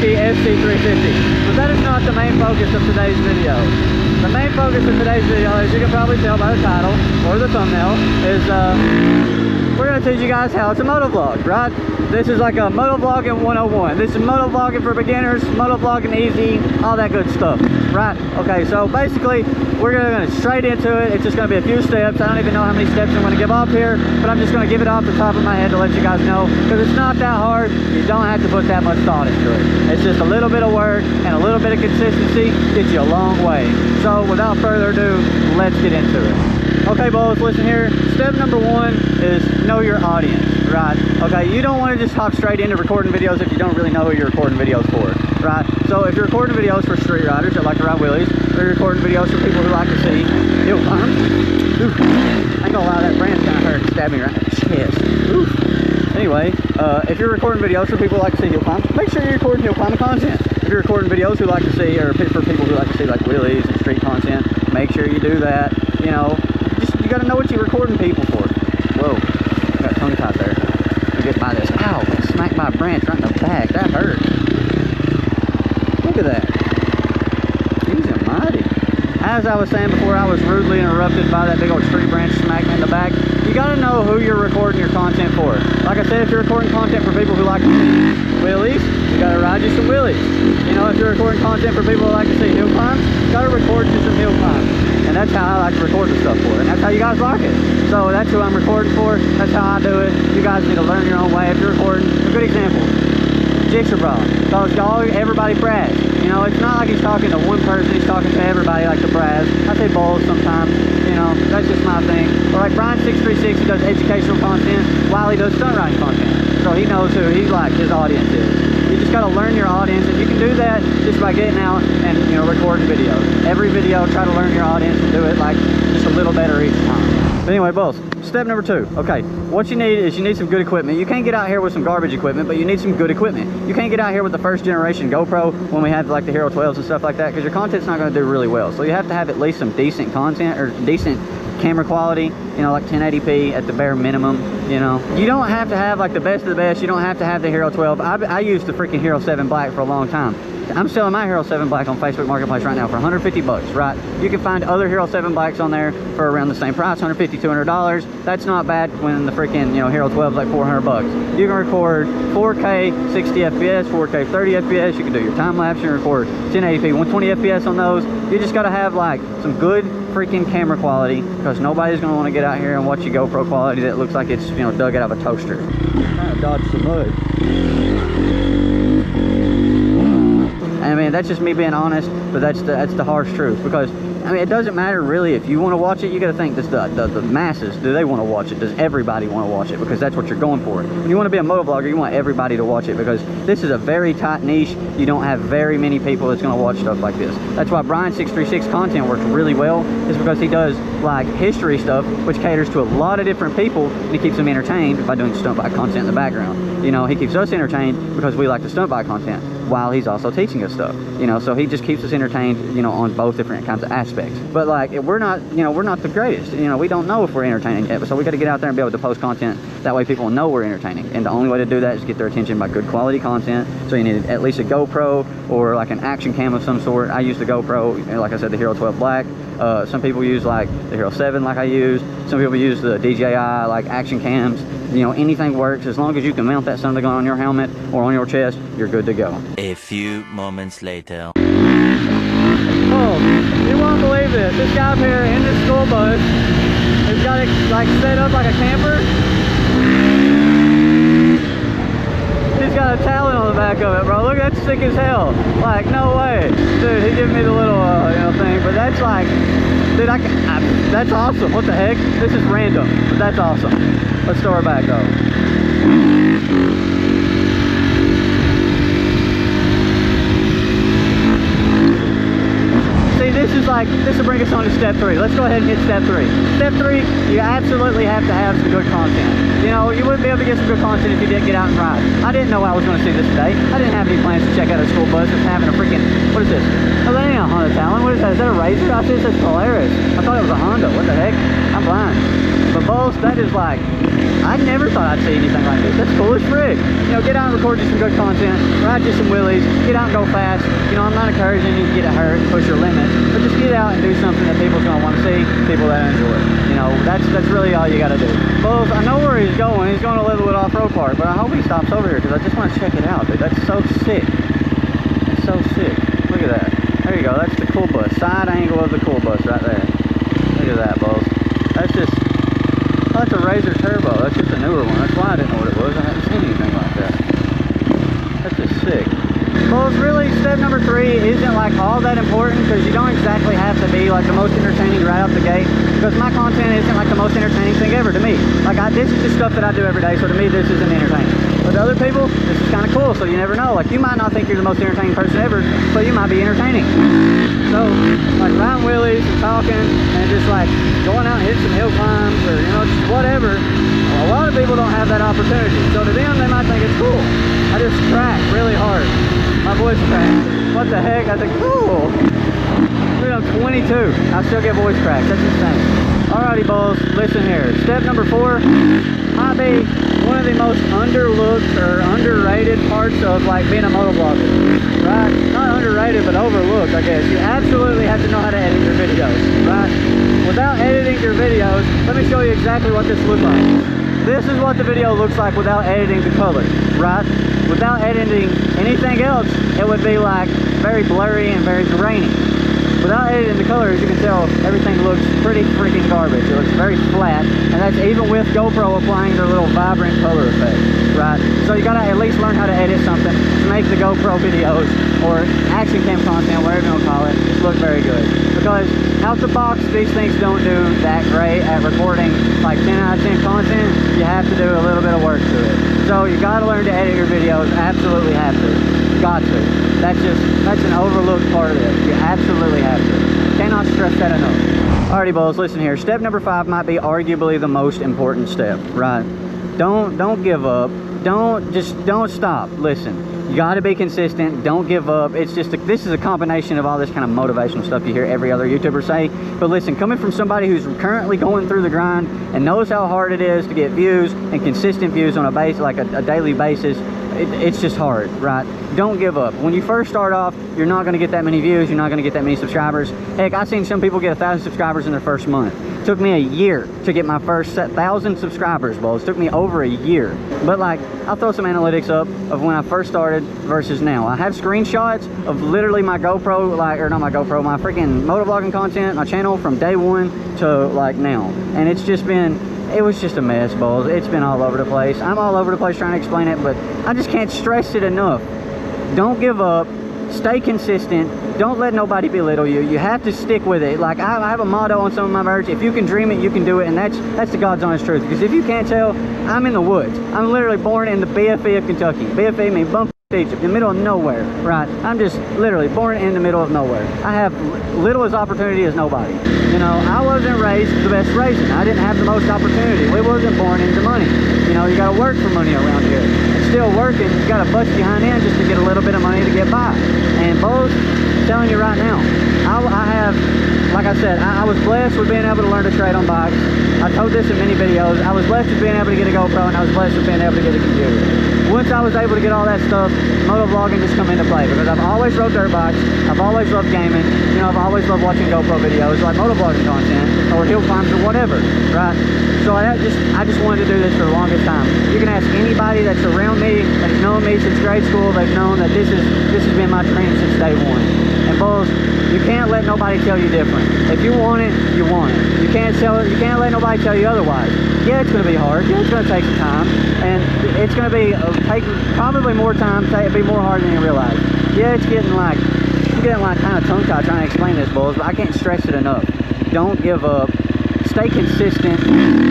Suzuki SC350. But that is not the main focus of today's video. The main focus of today's video, as you can probably tell by the title or the thumbnail, is we're going to teach you guys how to motovlog, right? This is like a motovlogging 101. This is motovlogging for beginners, motovlogging easy, all that good stuff, right? Okay, so basically, we're going to straight into it. It's just going to be a few steps. I don't even know how many steps I'm going to give off here, but I'm just going to give it off the top of my head to let you guys know, because it's not that hard. You don't have to put that much thought into it. It's just a little bit of work and a little bit of consistency gets you a long way. So without further ado, let's get into it. Okay, boys, listen here. Step number one is know your audience, right? Okay, you don't want to just hop straight into recording videos if you don't really know who you're recording videos for, right? So if you're recording videos for street riders that like to ride wheelies, or you're recording videos for people who like to see hill climb. Oof. I ain't gonna lie, that brand kind of hurt and stabbed me right in the chest. Oof. Anyway, if you're recording videos for people who like to see hill climb, make sure you're recording hill climbing content. If you're recording videos who like to see, or for people who like to see like wheelies and street content, make sure you do that. You know, you gotta know what you're recording people for. Whoa, got tongue tied there. Let me get by this. Ow, I smacked my branch right in the back. That hurt. Look at that. He's almighty. As I was saying before, I was rudely interrupted by that big old tree branch smacking me in the back. You gotta know who you're recording your content for. Like I said, if you're recording content for people who like to see wheelies, you gotta ride you some wheelies. You know, if you're recording content for people who like to see hill climbs, you gotta record you some hill climbs. And that's how I like to record the stuff for, and that's how you guys like it. So that's who I'm recording for. That's how I do it. You guys need to learn your own way. If you're recording, a good example, Jigsaw Bra, because everybody brags. You know, it's not like he's talking to one person, he's talking to everybody like the brass. I say balls sometimes, you know, that's just my thing. Or like Brian636, he does educational content while he does stunt riding content. So he knows who his audience is. You just gotta learn your audience, and you can do that just by getting out and, you know, recording videos. Every video, try to learn your audience and do it like just a little better each time. But anyway, boss, step number two. Okay, what you need is you need some good equipment. You can't get out here with some garbage equipment, but you need some good equipment. You can't get out here with the first generation GoPro when we have like the Hero 12s and stuff like that, because your content's not gonna do really well. So you have to have at least some decent content, or decent camera quality, you know, like 1080p at the bare minimum. You know, you don't have to have like the best of the best. You don't have to have the Hero 12. I used the freaking Hero 7 Black for a long time. I'm selling my Hero 7 Black on Facebook Marketplace right now for 150 bucks, right? You can find other Hero 7 Blacks on there for around the same price, 150, $200. That's not bad when the freaking, you know, Hero 12 is like 400 bucks. You can record 4K 60 FPS, 4K 30 FPS. You can do your time lapse. You can record 1080p 120 FPS on those. You just got to have like some good freaking camera quality, because nobody's going to want to get out here and watch your GoPro quality that looks like it's, you know, dug out of a toaster. I'm trying to dodge some mud. I mean, that's just me being honest, but that's the harsh truth. Because I mean, it doesn't matter really if you want to watch it. You got to think, does the masses, do they want to watch it? Does everybody want to watch it? Because that's what you're going for. When you want to be a motovlogger, you want everybody to watch it, because this is a very tight niche. You don't have very many people that's going to watch stuff like this. That's why Brian636 content works really well, is because he does like history stuff, which caters to a lot of different people, and he keeps them entertained by doing stunt bike content in the background. You know, he keeps us entertained because we like the stunt bike content, while he's also teaching us stuff, you know, so he just keeps us entertained, you know, on both different kinds of aspects. But like, we're not, you know, we're not the greatest, you know, we don't know if we're entertaining yet, so we got to get out there and be able to post content, that way people know we're entertaining. And the only way to do that is get their attention by good quality content. So you need at least a GoPro or like an action cam of some sort. I use the GoPro, like I said, the Hero 12 Black. Some people use like the Hero 7 like I use. Some people use the DJI like action cams. You know, anything works. As long as you can mount that son of a gun on your helmet or on your chest, you're good to go. A few moments later. Oh, you won't believe this. This guy up here in this school bus has got it like set up like a camper. He's got a talent on the back of it, bro. Look, that's sick as hell. Like, no way. Dude, he gave me the little, you know, thing. But that's like, dude, that's awesome. What the heck? This is random, but that's awesome. Let's throw her back, though. See, this will bring us on to step 3. Let's go ahead and hit step 3. Step 3, you absolutely have to have some good content. You know, you wouldn't be able to get some good content if you didn't get out and ride. I didn't know I was going to see this today. I didn't have any plans to check out a school bus that's having a freaking, what is this? Oh, that ain't a Honda Talon. What is that? Is that a Razor? I see it says Polaris. I thought it was a Honda. What the heck? I'm blind. But bulls, that is like, I never thought I'd see anything like this. That's cool as frick. You know, get out and record you some good content, ride you some wheelies, get out and go fast. You know, I'm not encouraging you to get hurt, push your limits, but just get out and do something that people's gonna want to see, people that enjoy. You know, that's really all you gotta do. Bulls, I know where he's going. He's going to Leatherwood Off-Road Park, but I hope he stops over here because I just want to check it out, dude. That's so sick. It's so sick. Look at that. There you go. That's the cool bus. Side angle of the cool bus right there. Look at that, bulls. That's just, oh, that's a Razor Turbo. That's just a newer one. That's why I didn't know what it was. I hadn't seen anything like that. That's just sick. Bulls, really, step number 3 isn't like all that important because you don't exactly have to be like the most entertaining right off the gate, because my content isn't like the most entertaining thing ever to me. Like, this is just stuff that I do every day, so to me this isn't entertaining. But to other people, this is kind of cool, so you never know. Like, you might not think you're the most entertaining person ever, but you might be entertaining. So, like riding wheelies and talking and just like going out and hitting some hill climbs or, you know, just whatever, a lot of people don't have that opportunity. So to them, they might think it's cool. I just crack really hard. My voice cracks. What the heck? I think, cool. Dude, I'm 22. I still get voice cracks. That's insane. Alrighty, bulls, listen here. Step number 4 might be one of the most underlooked or underrated parts of like being a motovlogger, right? Not underrated, but overlooked, I guess. You absolutely have to know how to edit your videos, right? Without editing your videos, let me show you exactly what this looks like. This is what the video looks like without editing the color, right? Without editing anything else, it would be like very blurry and very grainy. Without editing the colors, you can tell everything looks pretty freaking garbage. It looks very flat, and that's even with GoPro applying their little vibrant color effect, right? So you gotta at least learn how to edit something to make the GoPro videos or action cam content, whatever you want to call it, just look very good. Because out the box, these things don't do that great at recording like 10 out of 10 content. You have to do a little bit of work to it. So you gotta learn to edit your videos. Absolutely have to. Got to. That's an overlooked part of this. You absolutely have to. Cannot stress that enough. Alrighty, bulls, listen here. Step number 5 might be arguably the most important step, right? Don't give up. Don't stop. Listen. You got to be consistent. Don't give up. It's just this is a combination of all this kind of motivational stuff you hear every other YouTuber say. But listen, coming from somebody who's currently going through the grind and knows how hard it is to get views and consistent views on a daily basis, it's just hard, right? Don't give up. When you first start off, you're not going to get that many views. You're not going to get that many subscribers. Heck, I've seen some people get 1,000 subscribers in their first month. It took me a year to get my first 1,000 subscribers, bulls. It took me over a year. But like, I'll throw some analytics up of when I first started versus now. I have screenshots of literally my GoPro, my freaking motovlogging content, my channel from day 1 to like now. And it's just been, it was just a mess, bulls. It's been all over the place. I'm all over the place trying to explain it, but I just can't stress it enough. Don't give up. Stay consistent. Don't let nobody belittle you. You have to stick with it. Like, I have a motto on some of my merch: if you can dream it, you can do it. And that's the God's honest truth. Because if you can't tell, I'm in the woods. I'm literally born in the BFE of Kentucky. BFE means Bump Egypt, in the middle of nowhere, right? I'm just literally born in the middle of nowhere. I have little as opportunity as nobody. You know, I wasn't raised the best raising. I didn't have the most opportunity. We wasn't born into money. You know, you gotta work for money around here. And still working, you gotta bust behind end just to get a little bit of money to get by. And both, I'm telling you right now, I have, like I said, I was blessed with being able to learn to trade on bikes. I told this in many videos. I was blessed with being able to get a GoPro, and I was blessed with being able to get a computer. Once I was able to get all that stuff, motovlogging just come into play, because I've always rode dirt bikes, I've always loved gaming, you know, I've always loved watching GoPro videos, like motovlogging content, or hill climbs, or whatever, right? So I just wanted to do this for the longest time. You can ask anybody that's around me, that's known me since grade school, they've known that this has been my dream since day 1. And bulls, you can't let nobody tell you different. If you want it, you want it. You can't let nobody tell you otherwise. Yeah, it's going to be hard. Yeah, it's going to take some time, and it's going to be take probably more time, be more hard than you realize. Yeah, I'm getting like kind of tongue-tied trying to explain this, bulls, but I can't stress it enough. Don't give up. Stay consistent.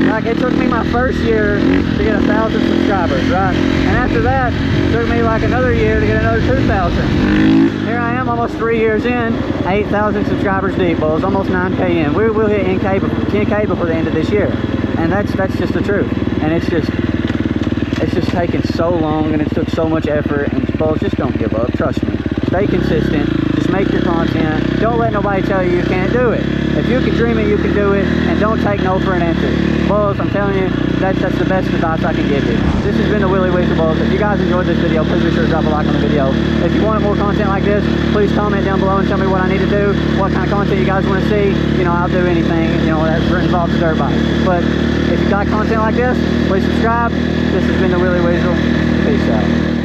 Like, it took me my first year to get 1,000 subscribers, right? And after that, it took me like another year to get another 2,000. Here I am, almost 3 years in, 8,000 subscribers deep, bulls, almost 9K in. We'll hit 10K before the end of this year. And that's just the truth. And it's It's just taken so long and it took so much effort, and bulls, just don't give up, trust me. Stay consistent, just make your content. Don't let nobody tell you you can't do it. If you can dream it, you can do it, and don't take no for an answer. Bulls, I'm telling you, that's the best advice I can give you. This has been the WheelieWeasel Bulls. If you guys enjoyed this video, please be sure to drop a like on the video. If you want more content like this, please comment down below and tell me what I need to do, what kind of content you guys want to see. You know, I'll do anything, you know, that involves dirt bike. But if you got content like this, please subscribe. This has been the WheelieWeasel. Peace out.